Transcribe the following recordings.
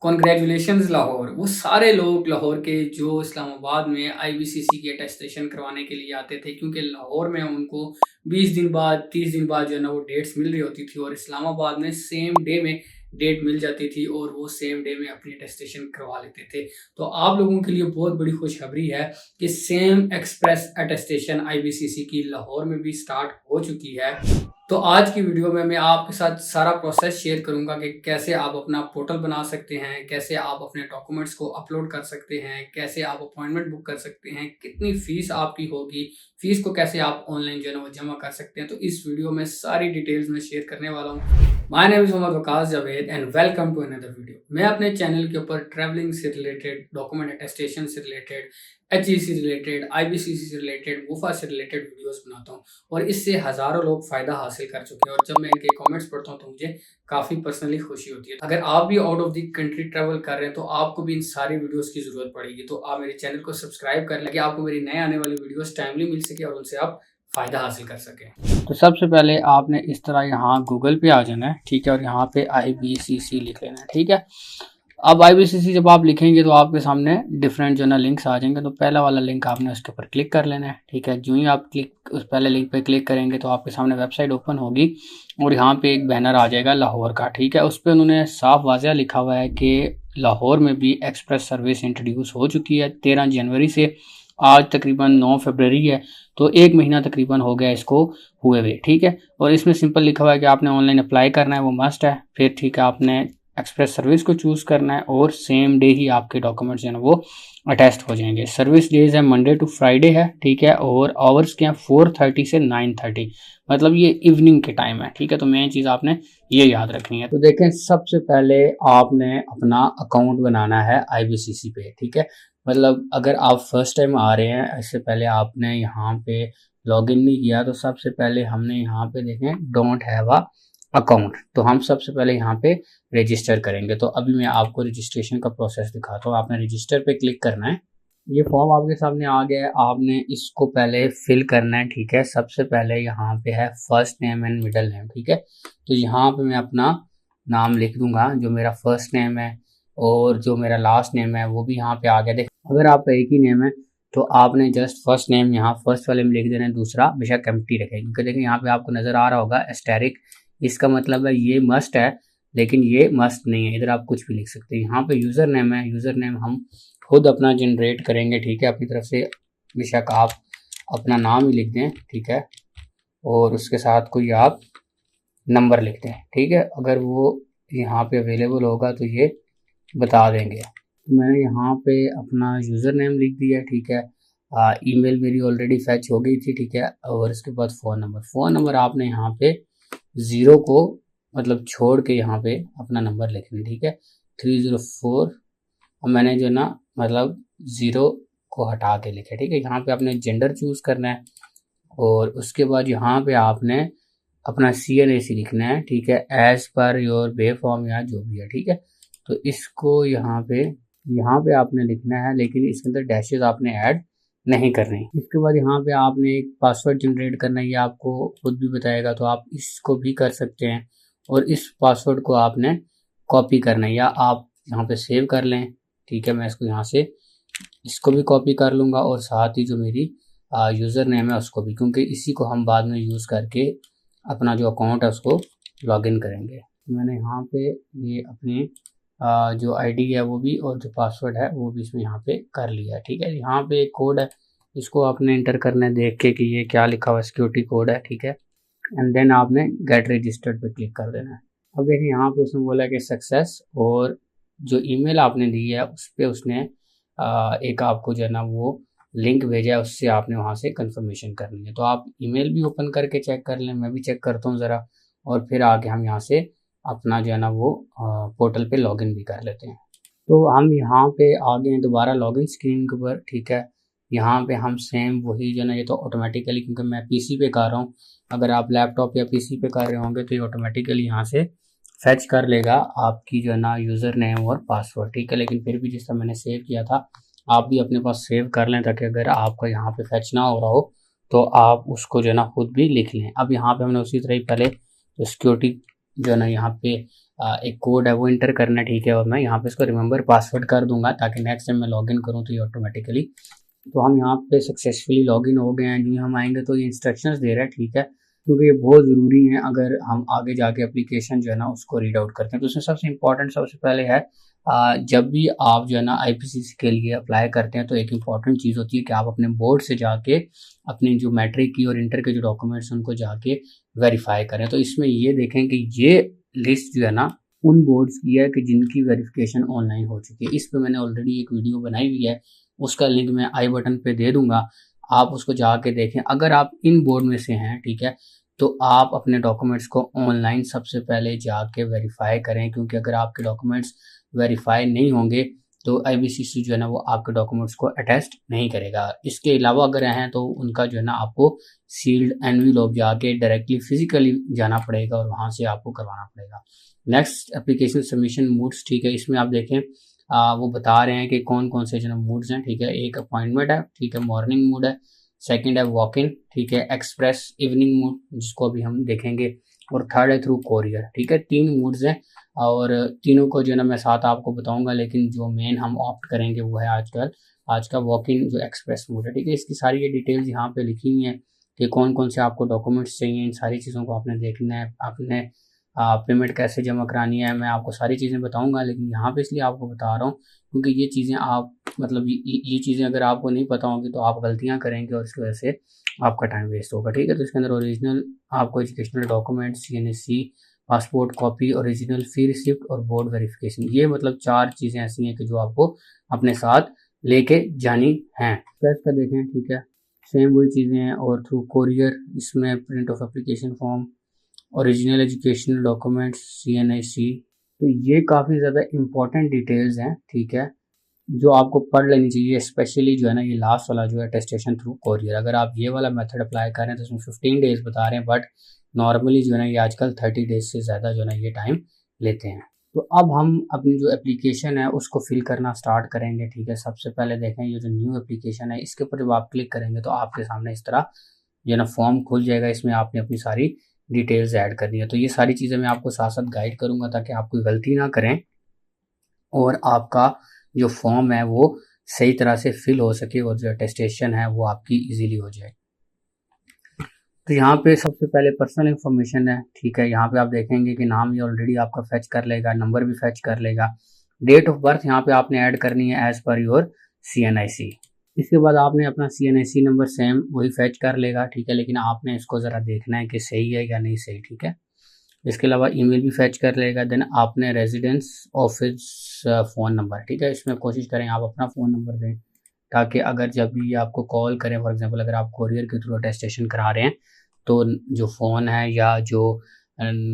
Congratulations Lahore. वो सारे लोग लाहौर के जो इस्लामाबाद में आईबीसीसी की अटेस्टेशन करवाने के लिए आते थे, क्योंकि लाहौर में उनको 20 दिन बाद 30 दिन बाद जो है ना वो डेट्स मिल रही होती थी, और इस्लामाबाद में सेम डे में डेट मिल जाती थी और वो सेम डे में अपनी अटेस्टेशन करवा लेते थे। तो आप लोगों के लिए बहुत बड़ी खुशखबरी है कि सेम एक्सप्रेस अटेस्टेशन आईबीसीसी की लाहौर में भी स्टार्ट हो चुकी है। तो आज की वीडियो में मैं आपके साथ सारा प्रोसेस शेयर करूंगा कि कैसे आप अपना पोर्टल बना सकते हैं, कैसे आप अपने डॉक्यूमेंट्स को अपलोड कर सकते हैं, कैसे आप अपॉइंटमेंट बुक कर सकते हैं, कितनी फीस आपकी होगी, फीस को कैसे आप ऑनलाइन जो है वो जमा कर सकते हैं। तो इस वीडियो में सारी डिटेल्स में शेयर करने वाला हूँ। My name is Mohammad Waqas Javed and welcome to another video. मैं अपने चैनल के ऊपर ट्रैवलिंग से रिलेटेड, डॉक्यूमेंट अटेस्टेशन से रिलेटेड, एचईसी से रिलेटेड, आईबीसीसी से रिलेटेड, वूफा से रिलेटेड वीडियोस बनाता हूँ और इससे हज़ारों लोग फ़ायदा हासिल कर चुके हैं। और जब मैं इनके कमेंट्स पढ़ता हूँ तो मुझे काफ़ी पर्सनली खुशी होती है। अगर आप भी out of the country travel कर रहे हैं तो आपको भी इन सारी वीडियोस की ज़रूरत पड़ेगी। तो आप मेरे चैनल को सब्सक्राइब कर लें कि आपको मेरी नए आने वाली वीडियोस टाइमली मिल सके और उनसे आप फ़ायदा हासिल कर सकें। तो सबसे पहले आपने इस तरह यहाँ गूगल पे आ जाना है, ठीक है, और यहाँ पे IBCC लिख लेना है, ठीक है। अब IBCC जब आप लिखेंगे तो आपके सामने डिफरेंट जो ना लिंक्स आ जाएंगे। तो पहला वाला लिंक आपने उसके ऊपर क्लिक कर लेना है, ठीक है। जो ही आप उस पहले लिंक पे क्लिक करेंगे तो आपके सामने वेबसाइट ओपन होगी और यहाँ पे एक बैनर आ जाएगा लाहौर का, ठीक है। उस पर उन्होंने साफ वाज़ह लिखा हुआ है कि लाहौर में भी एक्सप्रेस सर्विस इंट्रोड्यूस हो चुकी है 13 जनवरी से। आज तकरीबन 9 फरवरी है, तो 1 महीना तकरीबन हो गया इसको हुए हुए, ठीक है। और इसमें सिंपल लिखा हुआ है कि आपने ऑनलाइन अप्लाई करना है, वो मस्ट है। फिर ठीक है, आपने एक्सप्रेस सर्विस को चूज़ करना है और सेम डे ही आपके डॉक्यूमेंट्स जो है वो अटेस्ट हो जाएंगे। सर्विस डेज है मंडे टू फ्राइडे है, ठीक है। और आवर्स के हैं 4:30 से 9:30, मतलब ये इवनिंग के टाइम है, ठीक है। तो मेन चीज़ आपने ये याद रखनी है। तो देखें, सबसे पहले आपने अपना अकाउंट बनाना है IBCC पे, ठीक है। मतलब अगर आप फर्स्ट टाइम आ रहे हैं, इससे पहले आपने यहाँ पे लॉगिन नहीं किया, तो सबसे पहले हमने यहाँ पे देखें डोंट हैव अ अकाउंट, तो हम सबसे पहले यहाँ पे रजिस्टर करेंगे। तो अभी मैं आपको रजिस्ट्रेशन का प्रोसेस दिखाता हूँ। आपने रजिस्टर पे क्लिक करना है। ये फॉर्म आपके सामने आ गया है, आपने इसको पहले फिल करना है, ठीक है। सबसे पहले यहाँ पे है first name and middle name, ठीक है। तो यहाँ पे मैं अपना नाम लिख दूंगा, जो मेरा फर्स्ट नेम है और जो मेरा लास्ट नेम है वो भी यहाँ पे आ गया। देख, अगर आपका एक ही नेम है तो आपने जस्ट फर्स्ट नेम यहाँ फर्स्ट वाले में लिख देना है, दूसरा बेशक एम्प्टी रखें। क्योंकि देखिए यहाँ पे आपको नज़र आ रहा होगा एस्टेरिक, इसका मतलब है ये मस्ट है, लेकिन ये मस्ट नहीं है। इधर आप कुछ भी लिख सकते हैं। यहाँ पे यूज़र नेम है, यूज़र नेम हम खुद अपना जनरेट करेंगे, ठीक है, अपनी तरफ से। बेशक आप अपना नाम ही लिख दें, ठीक है, और उसके साथ कोई आप नंबर लिख दें, ठीक है। अगर वो यहाँ पे अवेलेबल होगा तो ये बता देंगे। तो मैंने यहाँ पे अपना यूज़र नेम लिख दिया, ठीक है। ईमेल मेरी ऑलरेडी फैच हो गई थी, ठीक है। और इसके बाद फ़ोन नंबर आपने यहाँ पे 0 को मतलब छोड़ के यहाँ पे अपना नंबर लिखना, ठीक है। 304, और मैंने जो ना मतलब 0 को हटा के लिखा, ठीक है। यहाँ पे आपने जेंडर चूज़ करना है और उसके बाद यहाँ पे आपने अपना CNAC लिखना है, ठीक है, as per your bay form या जो भी है, ठीक है। तो इसको यहाँ पे आपने लिखना है, लेकिन इसके अंदर डैशेज आपने ऐड नहीं करनी। इसके बाद यहाँ पे आपने एक पासवर्ड जनरेट करना है, ये आपको खुद भी बताएगा, तो आप इसको भी कर सकते हैं। और इस पासवर्ड को आपने कॉपी करना है या आप यहाँ पे सेव कर लें, ठीक है। मैं इसको यहाँ से इसको भी कॉपी कर लूँगा और साथ ही जो मेरी यूज़र नेम है उसको भी, क्योंकि इसी को हम बाद में यूज़ करके अपना जो अकाउंट है उसको लॉगिन करेंगे। मैंने यहाँ पे ये अपनी जो आईडी है वो भी और जो पासवर्ड है वो भी इसमें यहाँ पे कर लिया है, ठीक है। यहाँ पे एक कोड है, इसको आपने इंटर करना है, देख के कि ये क्या लिखा हुआ सिक्योरिटी कोड है, ठीक है। एंड देन आपने गेट रजिस्टर्ड पे क्लिक कर देना है। अब देखिए यहाँ पे उसने बोला कि सक्सेस, और जो ईमेल आपने दी है उस पर उसने एक आपको जो है ना वो लिंक भेजा है, उससे आपने वहाँ से कंफर्मेशन करनी है। तो आप ईमेल भी ओपन करके चेक कर लें, मैं भी चेक करता हूँ ज़रा, और फिर आगे हम यहाँ से अपना जो है ना वो पोर्टल पे लॉगिन भी कर लेते हैं। तो हम यहाँ पे आ गए हैं दोबारा लॉगिन स्क्रीन के ऊपर, ठीक है। यहाँ पे हम सेम वही जो है ना, ये तो ऑटोमेटिकली, क्योंकि मैं PC पे कर रहा हूँ, अगर आप लैपटॉप या PC पे कर रहे होंगे तो ये ऑटोमेटिकली यहाँ से फैच कर लेगा आपकी जो है ना यूज़र नेम और पासवर्ड, ठीक है। लेकिन फिर भी जिस तरह मैंने सेव किया था, आप भी अपने पास सेव कर लें, ताकि अगर आपका यहाँ पे फैच ना हो रहा हो तो आप उसको जो है ना खुद भी लिख लें। अब यहाँ पे हमने उसी तरह ही पहले तो सिक्योरिटी जो है ना यहाँ पे एक कोड है वो इंटर करना है, ठीक है, और मैं यहाँ पे इसको रिमेंबर पासवर्ड कर दूंगा ताकि नेक्स्ट टाइम मैं लॉगिन करूँ तो ये ऑटोमेटिकली। तो हम यहाँ पे सक्सेसफुली लॉगिन हो गए हैं। जो हम आएंगे तो ये इंस्ट्रक्शंस दे रहा है, ठीक है, क्योंकि ये बहुत ज़रूरी है अगर हम आगे जाके एप्लीकेशन जो है ना उसको रीड आउट करते हैं। तो उसमें सबसे इम्पोर्टेंट सबसे पहले है जब भी आप जो है ना आईपीसीसी के लिए अप्लाई करते हैं तो एक इम्पॉर्टेंट चीज़ होती है कि आप अपने बोर्ड से जाके अपनी जो मैट्रिक की और इंटर के जो डॉक्यूमेंट्स उनको जाके वेरीफाई करें। तो इसमें ये देखें कि ये लिस्ट जो है ना उन बोर्ड्स की है कि जिनकी वेरिफिकेशन ऑनलाइन हो चुकी है। इस पे मैंने ऑलरेडी एक वीडियो बनाई हुई है, उसका लिंक मैं आई बटन पे दे दूंगा, आप उसको जाके देखें। अगर आप इन बोर्ड में से हैं, ठीक है, तो आप अपने डॉक्यूमेंट्स को ऑनलाइन सबसे पहले जाके वेरीफाई करें, क्योंकि अगर आपके डॉक्यूमेंट्स वेरीफाई नहीं होंगे तो आईबीसीसी जो है ना वो आपके डॉक्यूमेंट्स को अटेस्ट नहीं करेगा। इसके अलावा अगर हैं तो उनका जो है ना आपको सील्ड एनवेलप जाके डायरेक्टली फिजिकली जाना पड़ेगा और वहाँ से आपको करवाना पड़ेगा। नेक्स्ट एप्लीकेशन सबमिशन मूड्स, ठीक है, इसमें आप देखें वो बता रहे हैं कि कौन कौन से जो मूड्स हैं, ठीक है। एक अपॉइंटमेंट है, ठीक है, मॉर्निंग मूड है, सेकंड है वॉक इन, ठीक है, एक्सप्रेस इवनिंग मूड जिसको अभी हम देखेंगे, और थर्ड है थ्रू कोरियर, ठीक है। 3 मूड्स हैं और तीनों को जो है ना मैं साथ आपको बताऊंगा, लेकिन जो मेन हम ऑप्ट करेंगे वो है आज का वॉक इन जो एक्सप्रेस मूड है, ठीक है। इसकी सारी ये डिटेल्स यहाँ पे लिखी हुई हैं कि कौन कौन से आपको डॉक्यूमेंट्स चाहिए, इन सारी चीज़ों को आपने देखना है। आपने पेमेंट कैसे जमा करानी है, मैं आपको सारी चीज़ें बताऊंगा, लेकिन यहाँ पे इसलिए आपको बता रहा हूँ क्योंकि ये चीज़ें आप मतलब ये चीज़ें अगर आपको नहीं पता होंगी तो आप गलतियाँ करेंगे और इसकी वजह से आपका टाइम वेस्ट होगा, ठीक है। तो इसके अंदर ओरिजिनल आपको educational documents, CNSC, passport copy, original fee receipt और बोर्ड वेरिफिकेशन, ये मतलब 4 चीज़ें ऐसी हैं कि जो आपको अपने साथ लेके जानी हैं। प्रेस का देखें, ठीक है, सेम वही चीज़ें हैं। और थ्रू कोरियर इसमें print of application form, original educational documents, CNIC, तो ये काफ़ी ज़्यादा इंपॉर्टेंट डिटेल्स हैं, ठीक है, जो आपको पढ़ लेनी चाहिए। स्पेशली जो है ना ये लास्ट वाला जो है अटेस्टेशन थ्रू कोरियर, अगर आप ये वाला मेथड अप्लाई करें तो उसमें 15 डेज बता रहे हैं, बट नॉर्मली जो है ना ये आजकल 30 डेज से ज़्यादा जो है ना ये टाइम लेते हैं। तो अब हम अपनी जो एप्लीकेशन है उसको फिल करना स्टार्ट करेंगे, ठीक है। सबसे पहले देखें ये जो न्यू एप्लीकेशन है इसके ऊपर जब आप क्लिक करेंगे तो आपके सामने इस तरह जो है ना फॉर्म खुल जाएगा। इसमें आपने अपनी सारी डिटेल्स ऐड करनी है। तो ये सारी चीज़ें मैं आपको साथ साथ गाइड करूँगा ताकि आप कोई गलती ना करें और आपका जो फॉर्म है वो सही तरह से फिल हो सके और जो अटेस्टेशन है वो आपकी इजीली हो जाए। तो यहाँ पे सबसे पहले पर्सनल इन्फॉर्मेशन है, ठीक है। यहाँ पे आप देखेंगे कि नाम ये ऑलरेडी आपका फेच कर लेगा, नंबर भी फेच कर लेगा, डेट ऑफ बर्थ यहाँ पे आपने ऐड करनी है एज पर योर सीएनआईसी। इसके बाद आपने अपना सीएनआईसी नंबर सेम वही फेच कर लेगा, ठीक है, लेकिन आपने इसको ज़रा देखना है कि सही है या नहीं सही, ठीक है। इसके अलावा ईमेल भी फेच कर लेगा। देन आपने रेजिडेंस ऑफिस फ़ोन नंबर, ठीक है, इसमें कोशिश करें आप अपना फ़ोन नंबर दें ताकि अगर जब भी आपको कॉल करें, फॉर एग्जांपल अगर आप कोरियर के थ्रू अटेस्टेशन करा रहे हैं तो जो फ़ोन है या जो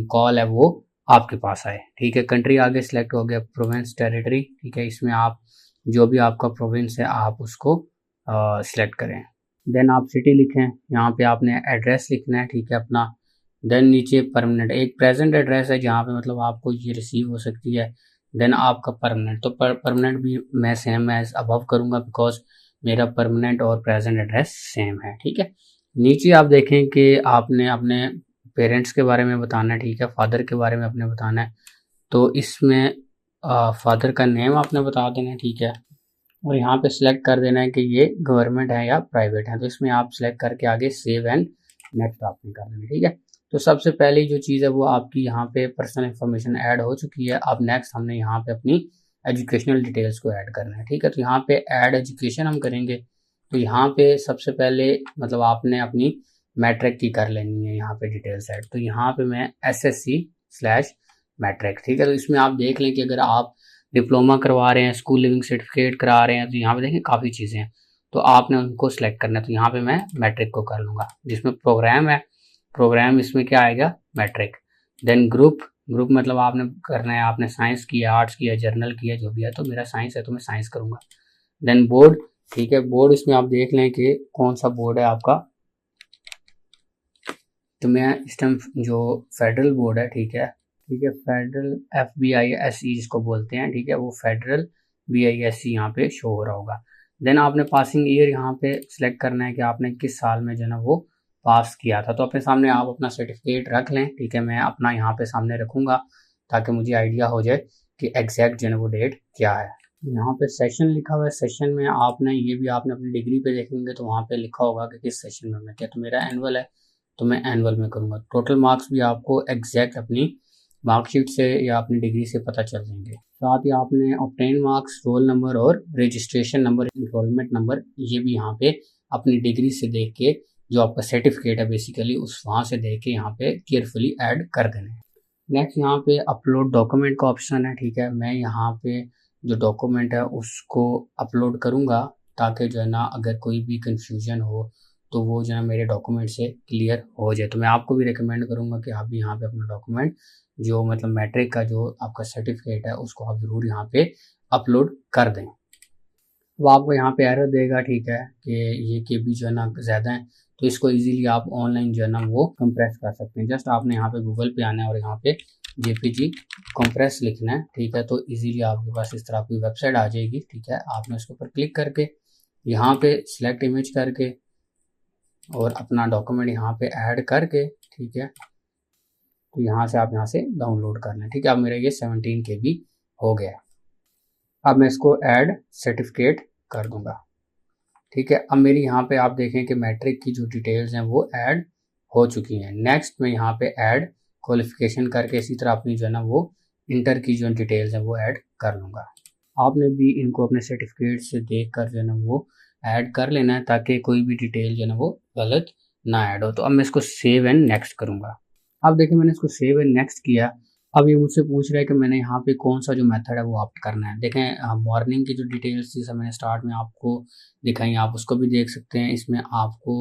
कॉल है वो आपके पास आए, ठीक है। कंट्री आगे सिलेक्ट हो गया, प्रोविंस टेरिटरी, ठीक है, इसमें आप जो भी आपका प्रोविंस है आप उसको सिलेक्ट करें। देन आप सिटी लिखें, यहाँ पे आपने एड्रेस लिखना है, ठीक है, अपना। देन नीचे परमानेंट, एक प्रेजेंट एड्रेस है जहाँ पे मतलब आपको ये रिसीव हो सकती है। देन आपका परमानेंट, तो परमानेंट भी मैं सेम एज अबव करूँगा बिकॉज मेरा परमानेंट और प्रेजेंट एड्रेस सेम है, ठीक है। नीचे आप देखें कि आपने अपने पेरेंट्स के बारे में बताना है, ठीक है, फादर के बारे में अपने बताना है। तो इसमें फादर का नेम आपने बता देना है, ठीक है, और यहाँ पे सिलेक्ट कर देना है कि ये गवर्नमेंट है या प्राइवेट है। तो इसमें आप सिलेक्ट करके आगे सेव एंड नेक्स्ट आपने कर देना, ठीक है। तो सबसे पहली जो चीज़ है वो आपकी यहाँ पे पर्सनल इन्फॉर्मेशन ऐड हो चुकी है। अब नेक्स्ट हमने यहाँ पे अपनी एजुकेशनल डिटेल्स को ऐड करना है, ठीक है। तो यहाँ पे ऐड एजुकेशन हम करेंगे। तो यहाँ पे सबसे पहले मतलब आपने अपनी मैट्रिक की कर लेनी है यहाँ पे डिटेल्स ऐड। तो यहाँ पे मैं SSC/मैट्रिक, ठीक है। तो इसमें आप देख लें कि अगर आप डिप्लोमा करवा रहे हैं, स्कूल लिविंग सर्टिफिकेट करा रहे हैं, तो यहाँ पे देखें काफ़ी चीज़ें हैं, तो आपने उनको सेलेक्ट करना है। तो यहाँ पे मैं मैट्रिक को कर लूँगा। जिसमें प्रोग्राम है, प्रोग्राम इसमें क्या आएगा, मैट्रिक। देन ग्रुप मतलब आपने करना है, आपने साइंस किया, आर्ट्स किया, जर्नल किया, जो भी है, तो मेरा साइंस है तो मैं साइंस करूँगा। देन बोर्ड, ठीक है, बोर्ड इसमें आप देख लें कि कौन सा बोर्ड है आपका। तो मैं इस टाइम जो फेडरल बोर्ड है, ठीक है, फेडरल FBISE जिसको बोलते हैं, ठीक है, वो फेडरल BISE यहाँ पे शो हो रहा होगा। देन आपने पासिंग ईयर यहाँ पे सिलेक्ट करना है कि आपने किस साल में जो है ना वो पास किया था। तो अपने सामने आप अपना सर्टिफिकेट रख लें, ठीक है, मैं अपना यहाँ पे सामने रखूँगा। ताकि मुझे आइडिया हो जाए कि एग्जैक्ट जो है वो डेट क्या है। यहाँ पे सेशन लिखा हुआ है, सेशन में आपने ये भी आपने अपनी डिग्री पे देखेंगे तो वहाँ पे लिखा होगा कि किस सेशन में मैं क्या, तो मेरा एनुअल है तो मैं एनुअल में करूँगा। टोटल मार्क्स भी आपको एग्जैक्ट अपनी मार्कशीट से या अपनी डिग्री से पता चल जाएंगे। साथ ही आपने ऑब्टेन मार्क्स, रोल नंबर और रजिस्ट्रेशन नंबर, इनरोलमेंट नंबर, ये भी यहाँ पे अपनी डिग्री से देख के जो आपका सर्टिफिकेट है बेसिकली उस वहाँ से देख के यहाँ पे केयरफुली ऐड कर देना है। नेक्स्ट यहाँ पे अपलोड डॉक्यूमेंट का ऑप्शन है, ठीक है। मैं यहाँ पे जो डॉक्यूमेंट है उसको अपलोड करूँगा ताकि जो है ना अगर कोई भी कंफ्यूजन हो तो वो जो है मेरे डॉक्यूमेंट से क्लियर हो जाए। तो मैं आपको भी रिकमेंड करूँगा कि आप भी यहाँ पे अपना डॉक्यूमेंट जो मतलब मैट्रिक का जो आपका सर्टिफिकेट है उसको आप ज़रूर यहाँ पे अपलोड कर दें। अब आपको यहाँ पे एरर देगा, ठीक है, कि ये केबी जो है ना ज़्यादा है, तो इसको इजीली आप ऑनलाइन जो है ना वो कंप्रेस कर सकते हैं। जस्ट आपने यहाँ पे गूगल पे आना है और यहाँ पे जेपीजी कंप्रेस लिखना है, ठीक है। तो इजीली आपके पास इस तरह की वेबसाइट आ जाएगी, ठीक है। आपने उसके ऊपर क्लिक करके यहाँ पे सिलेक्ट इमेज करके और अपना डॉक्यूमेंट यहाँ पे ऐड करके, ठीक है, तो यहाँ से आप यहाँ से डाउनलोड कर लें, ठीक है। अब मेरा ये 17 KB हो गया। अब मैं इसको ऐड सर्टिफिकेट कर दूंगा, ठीक है। अब मेरी यहाँ पे आप देखें कि मैट्रिक की जो डिटेल्स हैं वो ऐड हो चुकी हैं। नेक्स्ट मैं यहाँ पे ऐड क्वालिफिकेशन करके इसी तरह अपनी जो है ना वो इंटर की जो डिटेल्स हैं वो ऐड कर लूँगा। आपने भी इनको अपने सर्टिफिकेट से देख कर जो है ना वो ऐड कर लेना है ताकि कोई भी डिटेल जो है ना वो गलत ना ऐड हो। तो अब मैं इसको सेव एंड नेक्स्ट करूँगा। अब देखिए मैंने इसको सेव एंड नेक्स्ट किया। अब ये मुझसे पूछ रहा है कि मैंने यहाँ पे कौन सा जो मेथड है वो ऑप्ट करना है। देखें मॉर्निंग की जो डिटेल्स जैसे मैंने स्टार्ट में आपको दिखाई आप उसको भी देख सकते हैं। इसमें आपको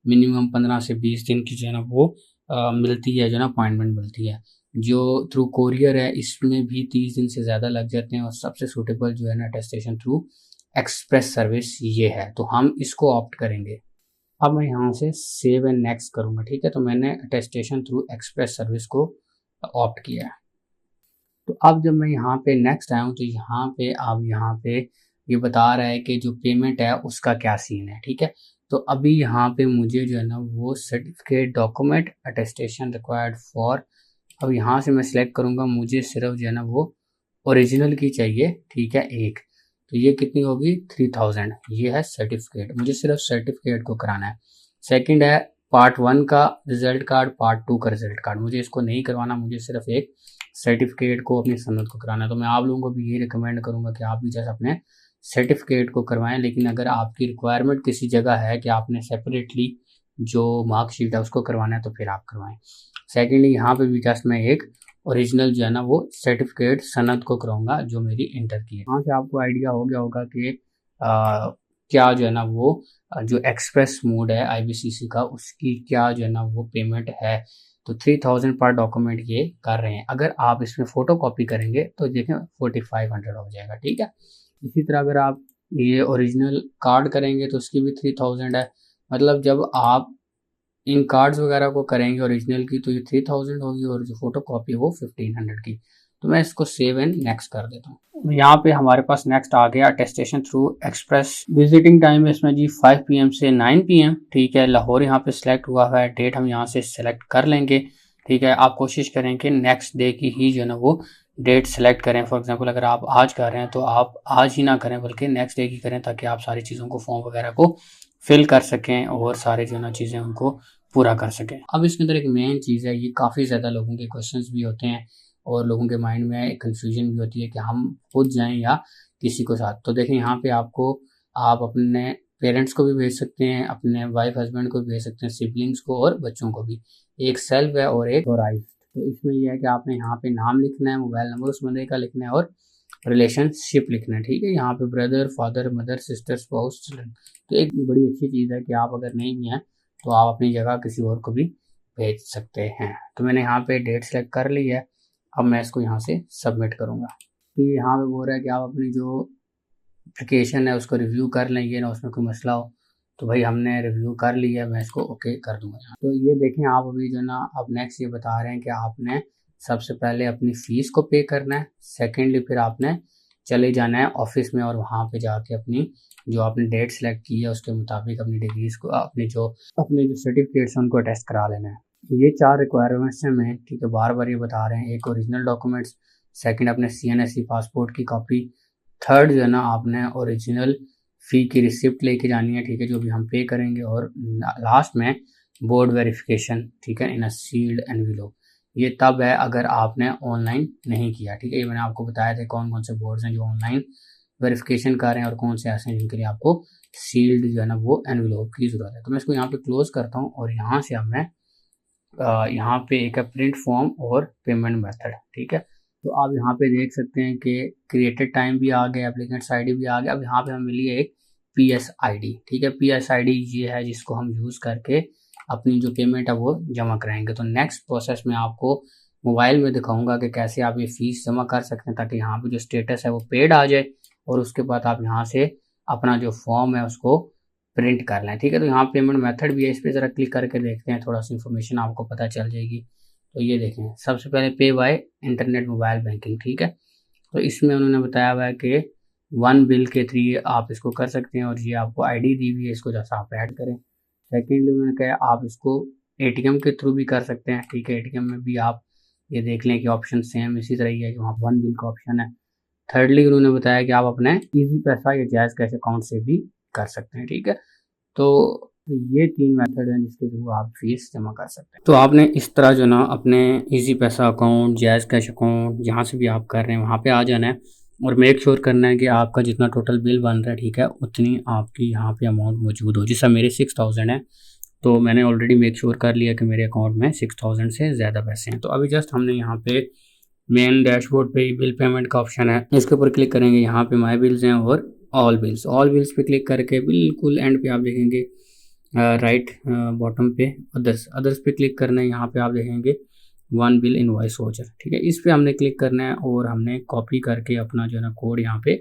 मिनिमम 15 से 20 दिन की जो है ना वो मिलती है, जो है ना अपॉइंटमेंट मिलती है। जो थ्रू कोरियर है इसमें भी 30 दिन से ज़्यादा लग जाते हैं और सबसे सूटेबल जो है ना अटेस्टेशन थ्रू एक्सप्रेस सर्विस ये है, तो हम इसको ऑप्ट करेंगे। अब मैं यहाँ से सेव एंड नेक्स्ट करूँगा, ठीक है। तो मैंने अटेस्टेशन थ्रू एक्सप्रेस सर्विस को ऑप्ट किया है। तो अब जब मैं यहाँ पे नेक्स्ट आया हूँ तो यहाँ पे अब यहाँ पे ये बता रहा है कि जो पेमेंट है उसका क्या सीन है, ठीक है। तो अभी यहाँ पे मुझे जो है ना वो certificate document attestation required for, अब यहाँ से मैं सिलेक्ट करूँगा, मुझे सिर्फ जो है ना वो ओरिजिनल की चाहिए, ठीक है, एक। तो ये कितनी होगी 3000, ये है सर्टिफिकेट, मुझे सिर्फ सर्टिफिकेट को कराना है। सेकंड है पार्ट 1 का रिजल्ट कार्ड, पार्ट 2 का रिजल्ट कार्ड, मुझे इसको नहीं करवाना, मुझे सिर्फ एक सर्टिफिकेट को अपनी सनद को कराना है। तो मैं आप लोगों को भी ये रिकमेंड करूँगा कि आप भी जैसे अपने सर्टिफिकेट को करवाएं, लेकिन अगर आपकी रिक्वायरमेंट किसी जगह है कि आपने सेपरेटली जो मार्कशीट है उसको करवाना है तो फिर आप करवाएं। सेकेंडली यहाँ पे भी जस्ट मैं एक ओरिजिनल जो है ना वो सर्टिफिकेट सनद को कराऊंगा जो मेरी इंटर की है। वहाँ से आपको आइडिया हो गया होगा कि क्या जो है ना वो जो एक्सप्रेस मोड है आईबीसीसी का उसकी क्या जो है ना वो पेमेंट है। तो 3000 पर डॉक्यूमेंट ये कर रहे हैं। अगर आप इसमें फ़ोटो कॉपी करेंगे तो देखें 4500 हो जाएगा, ठीक है। इसी तरह अगर आप ये ओरिजिनल कार्ड करेंगे तो उसकी भी 3000 है। मतलब जब आप इन कार्ड्स वगैरह को करेंगे ओरिजिनल की तो ये 3000 होगी और जो फोटो कॉपी वो 1500 की। तो मैं इसको सेव एंड नेक्स्ट कर देता हूँ। यहाँ पे हमारे पास नेक्स्ट आ गया attestation through express. Visiting time इसमें जी 5 PM से 9 PM, ठीक है। लाहौर यहाँ पे सिलेक्ट हुआ है, डेट हम यहाँ से सिलेक्ट कर लेंगे, ठीक है। आप कोशिश करें कि नेक्स्ट डे की ही जो है ना वो डेट सेलेक्ट करें। फॉर एग्जांपल अगर आप आज कर रहे हैं तो आप आज ही ना करें बल्कि नेक्स्ट डे की करें ताकि आप सारी चीज़ों को फॉर्म वगैरह को फिल कर सकें और सारे जो है ना चीज़ें उनको पूरा कर सकें। अब इसके अंदर एक मेन चीज़ है, ये काफ़ी ज़्यादा लोगों के क्वेश्चंस भी होते हैं और लोगों के माइंड में एक कन्फ्यूजन भी होती है कि हम खुद जाएं या किसी को साथ। तो देखें यहाँ पे आपको आप अपने पेरेंट्स को भी भेज सकते हैं, अपने वाइफ हस्बैंड को भी भेज सकते हैं, सिबलिंग्स को और बच्चों को भी। एक सेल्फ है और एक ऑथराइज्ड। तो इसमें यह है कि आपने यहाँ पे नाम लिखना है, मोबाइल नंबर उस बंदे का लिखना है और रिलेशनशिप लिखना है, ठीक है। यहाँ पे brother, father, mother, sister, spouse, children. तो एक बड़ी अच्छी चीज़ है कि आप अगर नहीं भी हैं तो आप अपनी जगह किसी और को भी भेज सकते हैं। तो मैंने यहाँ पे डेट सेलेक्ट कर ली है। अब मैं इसको यहाँ से सबमिट करूँगा। तो यहाँ पे बोल रहा है कि आप अपनी जो एप्लीकेशन है उसको रिव्यू कर लें, ये ना उसमें कोई मसला हो। तो भाई हमने रिव्यू कर लिया है, मैं इसको ओके कर दूँगा। तो ये देखें आप अभी जो ना अब नेक्स्ट ये बता रहे हैं कि आपने सबसे पहले अपनी फ़ीस को पे करना है। सेकेंडली फिर आपने चले जाना है ऑफिस में और वहाँ पे जाके अपनी जो आपने डेट सेलेक्ट की है उसके मुताबिक अपनी डिग्रीज को अपने जो सर्टिफिकेट्स हैं उनको अटेस्ट करा लेना है। ये 4 रिक्वायरमेंट्स हैं मेन, ठीक है, बार-बार ये बता रहे हैं। एक ओरिजिनल डॉक्यूमेंट्स, सेकंड अपने सीएनएससी पासपोर्ट की कॉपी, थर्ड जो है ना आपने ओरिजिनल फ़ी की रिसिप्ट लेके जानी है, ठीक है, जो भी हम पे करेंगे, और लास्ट में बोर्ड वेरिफिकेशन, ठीक है, इन अ सील्ड एनवेलप। ये तब है अगर आपने ऑनलाइन नहीं किया, ठीक है। ये मैंने आपको बताया था कौन-कौन से बोर्ड्स हैं जो ऑनलाइन वेरिफिकेशन कर रहे हैं और कौन से ऐसे हैं जिनके लिए आपको सील्ड जो है ना वो एनवेलप की ज़रूरत है। तो मैं इसको यहाँ पे क्लोज़ करता हूँ और यहाँ से अब मैं यहाँ पे एक है प्रिंट फॉर्म और पेमेंट मेथड, ठीक है। तो आप यहाँ पे देख सकते हैं कि क्रिएटेड टाइम भी आ गया, एप्लीकेंट्स आईडी भी आ गया। अब यहाँ पे हमें मिली है एक पीएस आईडी, ठीक है। पीएस आईडी ये है जिसको हम यूज़ करके अपनी जो पेमेंट है वो जमा कराएंगे। तो नेक्स्ट प्रोसेस में आपको मोबाइल में दिखाऊंगा कि कैसे आप ये फीस जमा कर सकते हैं ताकि यहाँ पे जो स्टेटस है वो पेड आ जाए, और उसके बाद आप यहाँ से अपना जो फॉर्म है उसको प्रिंट कर लें, ठीक है। तो यहाँ पेमेंट मेथड भी है, इस पर ज़रा क्लिक करके देखते हैं, थोड़ा सी इन्फॉर्मेशन आपको पता चल जाएगी। तो ये देखें, सबसे पहले पे बाय इंटरनेट मोबाइल बैंकिंग, ठीक है। तो इसमें उन्होंने बताया हुआ है कि वन बिल के थ्रू आप इसको कर सकते हैं, और ये आपको आईडी दी हुई है, इसको जैसा आप ऐड करें। सेकेंडली उन्होंने कहा आप इसको एटीएम के थ्रू भी कर सकते हैं, ठीक है। एटीएम में भी आप ये देख लें कि ऑप्शन सेम इसी तरह ही है, वहाँ वन बिल का ऑप्शन है। थर्डली उन्होंने बताया कि आप अपने इजी पैसा या जैज़ कैश अकाउंट से भी कर सकते हैं, ठीक है। तो ये 3 मेथड हैं जिसके थ्रू आप फीस जमा कर सकते हैं। तो आपने इस तरह जो ना अपने इजी पैसा अकाउंट, जैज़ कैश अकाउंट, जहाँ से भी आप कर रहे हैं वहाँ पे आ जाना है, और मेक श्योर करना है कि आपका जितना टोटल बिल बन रहा है, ठीक है, उतनी आपकी यहाँ पे अमाउंट मौजूद हो। जैसा मेरे 6000 है, तो मैंने ऑलरेडी मेक श्योर कर लिया कि मेरे अकाउंट में 6000 से ज़्यादा पैसे हैं। तो अभी जस्ट हमने यहाँ पे मेन डैशबोर्ड पे बिल पेमेंट का ऑप्शन है, इसके ऊपर क्लिक करेंगे। यहाँ पे माई बिल्स हैं और ऑल बिल्स पे क्लिक करके बिल्कुल एंड पे आप देखेंगे राइट बॉटम पे अदर्स पे क्लिक करना है। यहाँ पे आप देखेंगे वन बिल इनवॉइस वाउचर, ठीक है, इस पे हमने क्लिक करना है और हमने कॉपी करके अपना जो है ना कोड यहाँ पे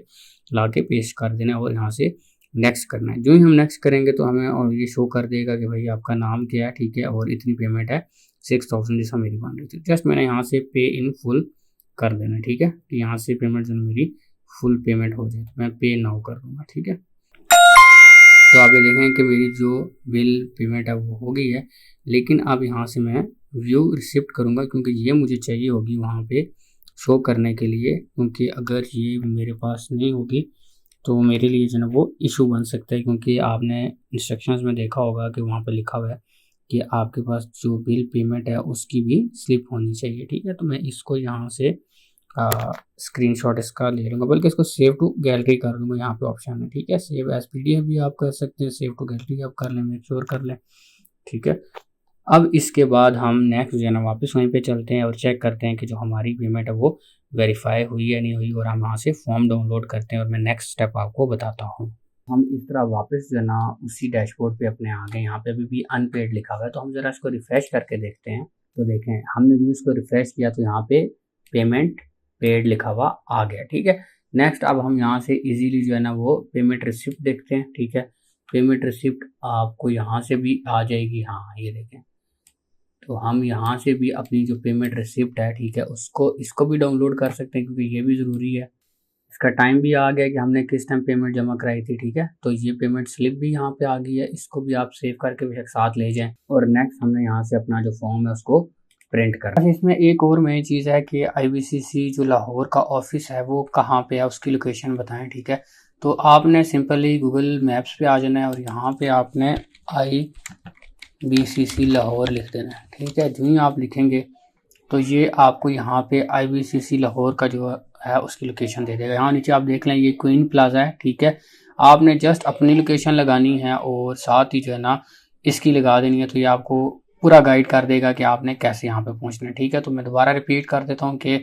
ला के पेस्ट कर देना है और यहाँ से नेक्स्ट करना है। जो ही हम नेक्स्ट करेंगे तो हमें और ये शो कर देगा कि भाई आपका नाम क्या है, ठीक है, और इतनी पेमेंट है 6000 जैसा मेरी बन रही थी। जस्ट मैंने यहाँ से पे इन फुल कर देना है, ठीक है, कि यहाँ से पेमेंट जो मेरी फुल पेमेंट हो जाए। तो मैं पे नाउ कर दूँगा, ठीक है। तो आप ये देखें कि मेरी जो बिल पेमेंट है वो हो गई है, लेकिन अब यहाँ से मैं व्यू रिसिप्ट करूँगा क्योंकि ये मुझे चाहिए होगी वहाँ पे शो करने के लिए, क्योंकि अगर ये मेरे पास नहीं होगी तो मेरे लिए जो है वो इशू बन सकता है, क्योंकि आपने इंस्ट्रक्शंस में देखा होगा कि वहाँ पे लिखा हुआ है कि आपके पास जो बिल पेमेंट है उसकी भी स्लिप होनी चाहिए, ठीक है। तो मैं इसको यहाँ से स्क्रीनशॉट इसका ले लूँगा, बल्कि इसको सेव टू गैलरी कर लूँगा। यहाँ पे ऑप्शन है, ठीक है, सेव एज पीडीएफ भी आप कर सकते हैं, सेव टू गैलरी आप कर लें, मेक श्योर कर लें, ठीक है। अब इसके बाद हम नेक्स्ट जो है ना वापस वहीं पे चलते हैं और चेक करते हैं कि जो हमारी पेमेंट है वो वेरीफाई हुई या नहीं हुई, और हम वहाँ से फॉर्म डाउनलोड करते हैं और मैं नेक्स्ट स्टेप आपको बताता हूँ। हम इस तरह वापस जो है ना उसी डैशबोर्ड पे अपने आ गए। यहाँ पे अभी भी अनपेड लिखा हुआ है, तो हम ज़रा इसको रिफ्रेश करके देखते हैं। तो देखें, हमने जो इसको रिफ्रेश किया तो यहाँ पे पेमेंट पेड लिखा हुआ आ गया, ठीक है। नेक्स्ट अब हम यहाँ से इजीली जो है ना वो पेमेंट रिसिप्ट देखते हैं, ठीक है। पेमेंट रिसिप्ट आपको यहाँ से भी आ जाएगी, हाँ ये देखें। तो हम यहाँ से भी अपनी जो पेमेंट रिसिप्ट है, ठीक है, इसको भी डाउनलोड कर सकते हैं क्योंकि ये भी ज़रूरी है। इसका टाइम भी आ गया कि हमने किस टाइम पेमेंट जमा कराई थी, ठीक है। तो ये पेमेंट स्लिप भी यहाँ पे आ गई है, इसको भी आप सेव करके बेशक साथ ले जाएं। और नेक्स्ट हमने यहाँ से अपना जो फॉर्म है उसको प्रिंट करना। इसमें एक और मेन चीज़ है कि आईबीसीसी जो लाहौर का ऑफिस है वो कहाँ पे है, उसकी लोकेशन बताएं, ठीक है। तो आपने सिंपली गूगल मैप्स पे आ जाना है और यहाँ पे आपने IBCC लाहौर लिख देना है, ठीक है। जो ही आप लिखेंगे तो ये आपको यहाँ पे IBCC लाहौर का जो है उसकी लोकेशन दे देगा। यहाँ नीचे आप देख लें ये क्वीन प्लाजा है, ठीक है। आपने जस्ट अपनी लोकेशन लगानी है और साथ ही जो है ना इसकी लगा देनी है, तो ये आपको पूरा गाइड कर देगा कि आपने कैसे यहाँ पे पहुँचना है, ठीक है। तो मैं दोबारा रिपीट कर देता हूँ कि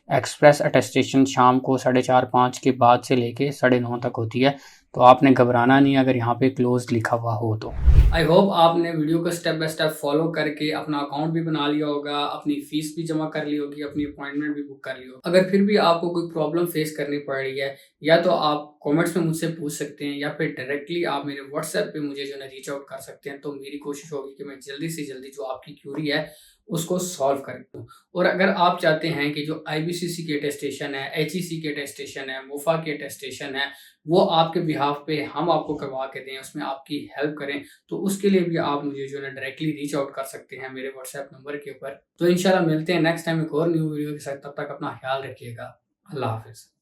एक्सप्रेस अटेस्टेशन शाम को 4:30-5 के बाद से लेके 9:30 तक होती है, तो आपने घबराना नहीं अगर यहाँ पे क्लोज लिखा हुआ हो तो। आई होप आपने वीडियो को स्टेप बाय स्टेप फॉलो करके अपना अकाउंट भी बना लिया होगा, अपनी फीस भी जमा कर ली होगी, अपनी अपॉइंटमेंट भी बुक कर ली होगी। अगर फिर भी आपको कोई प्रॉब्लम फेस करनी पड़ रही है, या तो आप कमेंट्स में मुझसे पूछ सकते हैं या फिर डायरेक्टली आप मेरे व्हाट्सएप पे मुझे जो है रीच आउट कर सकते हैं। तो मेरी कोशिश होगी कि मैं जल्दी से जल्दी जो आपकी क्यूरी है उसको सॉल्व करें। और अगर आप चाहते हैं कि जो IBCC की अटेस्टेशन है, HEC की अटेस्टेशन है, मुफा की अटेस्टेशन है, वो आपके बिहाफ पे हम आपको करवा के दें, उसमें आपकी हेल्प करें, तो उसके लिए भी आप मुझे जो है ना डायरेक्टली रीच आउट कर सकते हैं मेरे व्हाट्सएप नंबर के ऊपर। तो इंशाल्लाह मिलते हैं नेक्स्ट टाइम एक और न्यू वीडियो के साथ। तब तक अपना ख्याल रखिएगा। अल्लाह हाफ़िज़।